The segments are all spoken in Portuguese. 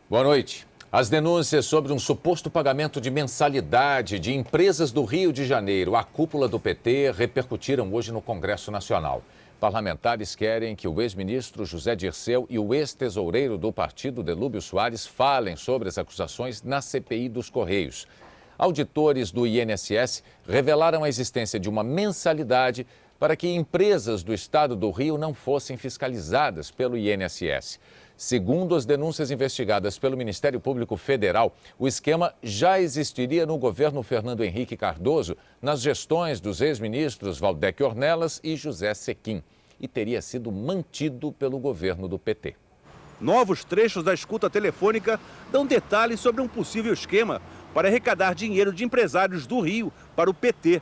Boa noite. As denúncias sobre um suposto pagamento de mensalidade de empresas do Rio de Janeiro à cúpula do PT repercutiram hoje no Congresso Nacional. Parlamentares querem que o ex-ministro José Dirceu e o ex-tesoureiro do partido, Delúbio Soares, falem sobre as acusações na CPI dos Correios. Auditores do INSS revelaram a existência de uma mensalidade para que empresas do estado do Rio não fossem fiscalizadas pelo INSS. Segundo as denúncias investigadas pelo Ministério Público Federal, o esquema já existiria no governo Fernando Henrique Cardoso, nas gestões dos ex-ministros Valdec Ornelas e José Sequim, e teria sido mantido pelo governo do PT. Novos trechos da escuta telefônica dão detalhes sobre um possível esquema para arrecadar dinheiro de empresários do Rio para o PT.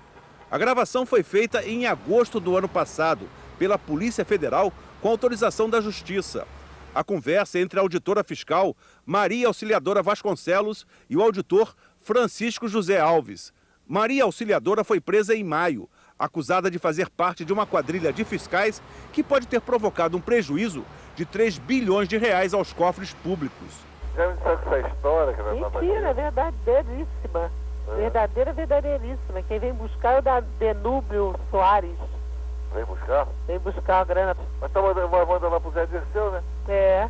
A gravação foi feita em agosto do ano passado pela Polícia Federal com autorização da Justiça. A conversa entre a auditora fiscal Maria Auxiliadora Vasconcelos e o auditor Francisco José Alves. Maria Auxiliadora foi presa em maio, acusada de fazer parte de uma quadrilha de fiscais que pode ter provocado um prejuízo de 3 bilhões de reais aos cofres públicos. Já me disse essa história? Mentira, verdadeiríssima. Verdadeiríssima. Quem vem buscar é o da Delúbio Soares. Vem buscar? Vem buscar a grana. Mas tá mandando lá pro Zé Dirceu, né? É.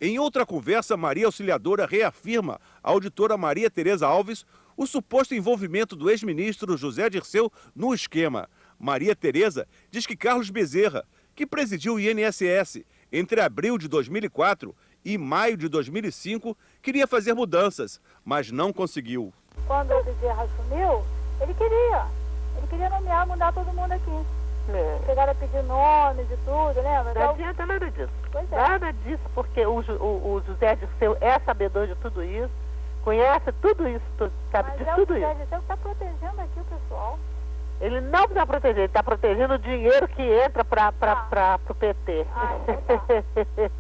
Em outra conversa, Maria Auxiliadora reafirma à auditora Maria Tereza Alves o suposto envolvimento do ex-ministro José Dirceu no esquema. Maria Tereza diz que Carlos Bezerra, que presidiu o INSS entre abril de 2004 e maio de 2005, queria fazer mudanças, mas não conseguiu. Quando o Bezerra assumiu, ele queria nomear, mudar todo mundo aqui. Chegaram a pedir nomes e tudo, né? Mas não adianta nada disso. Pois é. Nada disso, porque o José Dirceu é sabedor de tudo isso, conhece tudo isso, sabe de tudo isso. Mas o José Dirceu está protegendo aqui o pessoal. Ele não está protegendo, ele está protegendo o dinheiro que entra para o PT.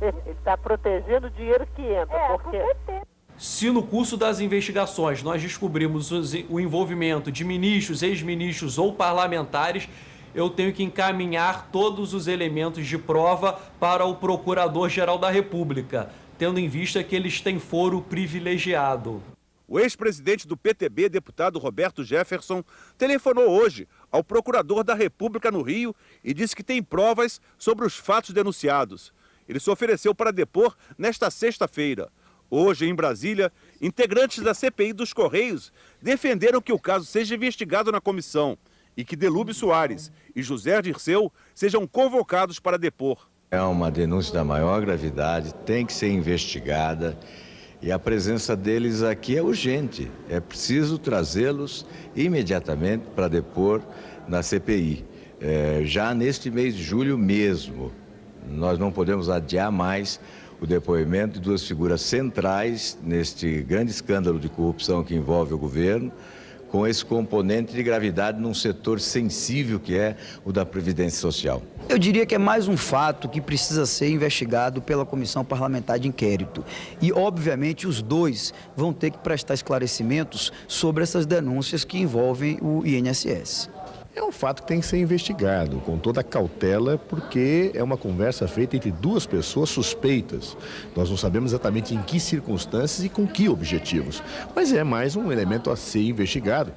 Ele está protegendo o dinheiro que entra. Porque... pro PT. Se no curso das investigações nós descobrimos o envolvimento de ministros, ex-ministros ou parlamentares, eu tenho que encaminhar todos os elementos de prova para o Procurador-Geral da República, tendo em vista que eles têm foro privilegiado. O ex-presidente do PTB, deputado Roberto Jefferson, telefonou hoje ao Procurador da República no Rio e disse que tem provas sobre os fatos denunciados. Ele se ofereceu para depor nesta sexta-feira. Hoje, em Brasília, integrantes da CPI dos Correios defenderam que o caso seja investigado na comissão e que Delúbio Soares e José Dirceu sejam convocados para depor. É uma denúncia da maior gravidade, tem que ser investigada e a presença deles aqui é urgente. É preciso trazê-los imediatamente para depor na CPI. Já neste mês de julho mesmo, nós não podemos adiar mais o depoimento de duas figuras centrais neste grande escândalo de corrupção que envolve o governo, com esse componente de gravidade num setor sensível que é o da Previdência Social. Eu diria que é mais um fato que precisa ser investigado pela Comissão Parlamentar de Inquérito. E, obviamente, os dois vão ter que prestar esclarecimentos sobre essas denúncias que envolvem o INSS. É um fato que tem que ser investigado com toda a cautela, porque é uma conversa feita entre duas pessoas suspeitas. Nós não sabemos exatamente em que circunstâncias e com que objetivos, mas é mais um elemento a ser investigado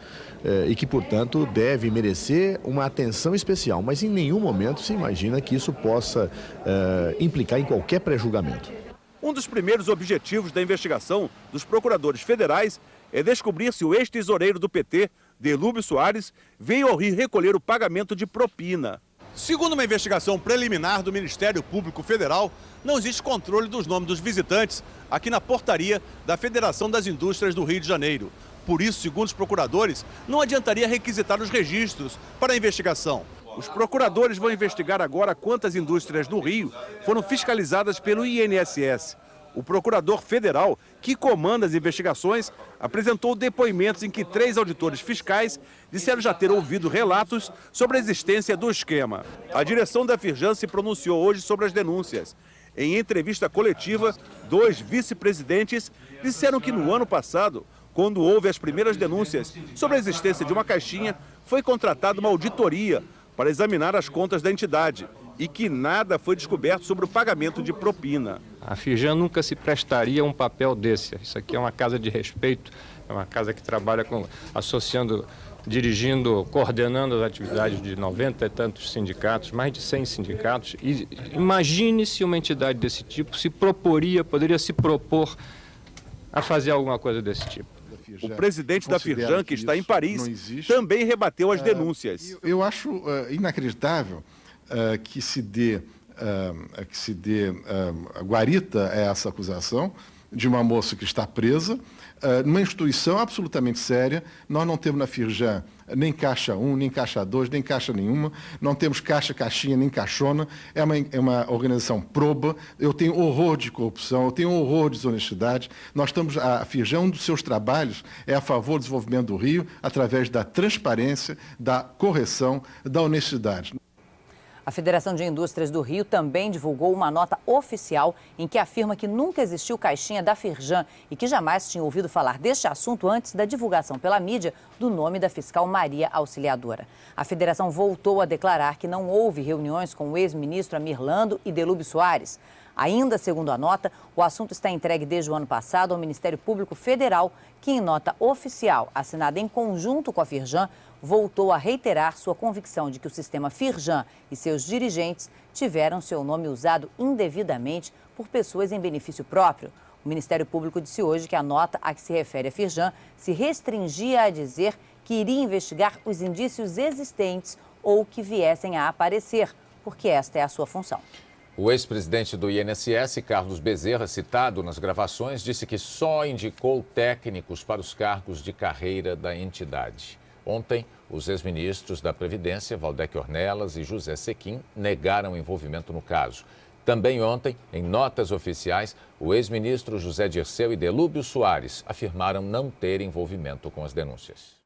e que, portanto, deve merecer uma atenção especial, mas em nenhum momento se imagina que isso possa implicar em qualquer pré-julgamento. Um dos primeiros objetivos da investigação dos procuradores federais é descobrir se o ex-tesoureiro do PT, Delúbio Soares, veio ao Rio recolher o pagamento de propina. Segundo uma investigação preliminar do Ministério Público Federal, não existe controle dos nomes dos visitantes aqui na portaria da Federação das Indústrias do Rio de Janeiro. Por isso, segundo os procuradores, não adiantaria requisitar os registros para a investigação. Os procuradores vão investigar agora quantas indústrias do Rio foram fiscalizadas pelo INSS. O procurador federal, que comanda as investigações, apresentou depoimentos em que 3 auditores fiscais disseram já ter ouvido relatos sobre a existência do esquema. A direção da Firjan se pronunciou hoje sobre as denúncias. Em entrevista coletiva, 2 vice-presidentes disseram que no ano passado, quando houve as primeiras denúncias sobre a existência de uma caixinha, foi contratada uma auditoria para examinar as contas da entidade e que nada foi descoberto sobre o pagamento de propina. A Firjan nunca se prestaria a um papel desse. Isso aqui é uma casa de respeito, é uma casa que trabalha associando, dirigindo, coordenando as atividades de 90 e tantos sindicatos, mais de 100 sindicatos. E imagine se uma entidade desse tipo poderia se propor a fazer alguma coisa desse tipo. O presidente da Firjan, que está em Paris, também rebateu as denúncias. Eu acho inacreditável que se dê guarita a essa acusação de uma moça que está presa, numa instituição absolutamente séria. Nós não temos na Firjan nem caixa 1, nem caixa 2, nem caixa nenhuma, não temos caixinha, nem caixona, é uma organização proba. Eu tenho horror de corrupção, eu tenho horror de desonestidade. A Firjan, um dos seus trabalhos é a favor do desenvolvimento do Rio, através da transparência, da correção, da honestidade. A Federação de Indústrias do Rio também divulgou uma nota oficial em que afirma que nunca existiu caixinha da Firjan e que jamais tinha ouvido falar deste assunto antes da divulgação pela mídia do nome da fiscal Maria Auxiliadora. A federação voltou a declarar que não houve reuniões com o ex-ministro Amirlando e Delúbio Soares. Ainda segundo a nota, o assunto está entregue desde o ano passado ao Ministério Público Federal, que em nota oficial, assinada em conjunto com a Firjan, voltou a reiterar sua convicção de que o sistema Firjan e seus dirigentes tiveram seu nome usado indevidamente por pessoas em benefício próprio. O Ministério Público disse hoje que a nota a que se refere a Firjan se restringia a dizer que iria investigar os indícios existentes ou que viessem a aparecer, porque esta é a sua função. O ex-presidente do INSS, Carlos Bezerra, citado nas gravações, disse que só indicou técnicos para os cargos de carreira da entidade. Ontem, os ex-ministros da Previdência, Valdec Ornelas e José Sequim, negaram envolvimento no caso. Também ontem, em notas oficiais, o ex-ministro José Dirceu e Delúbio Soares afirmaram não ter envolvimento com as denúncias.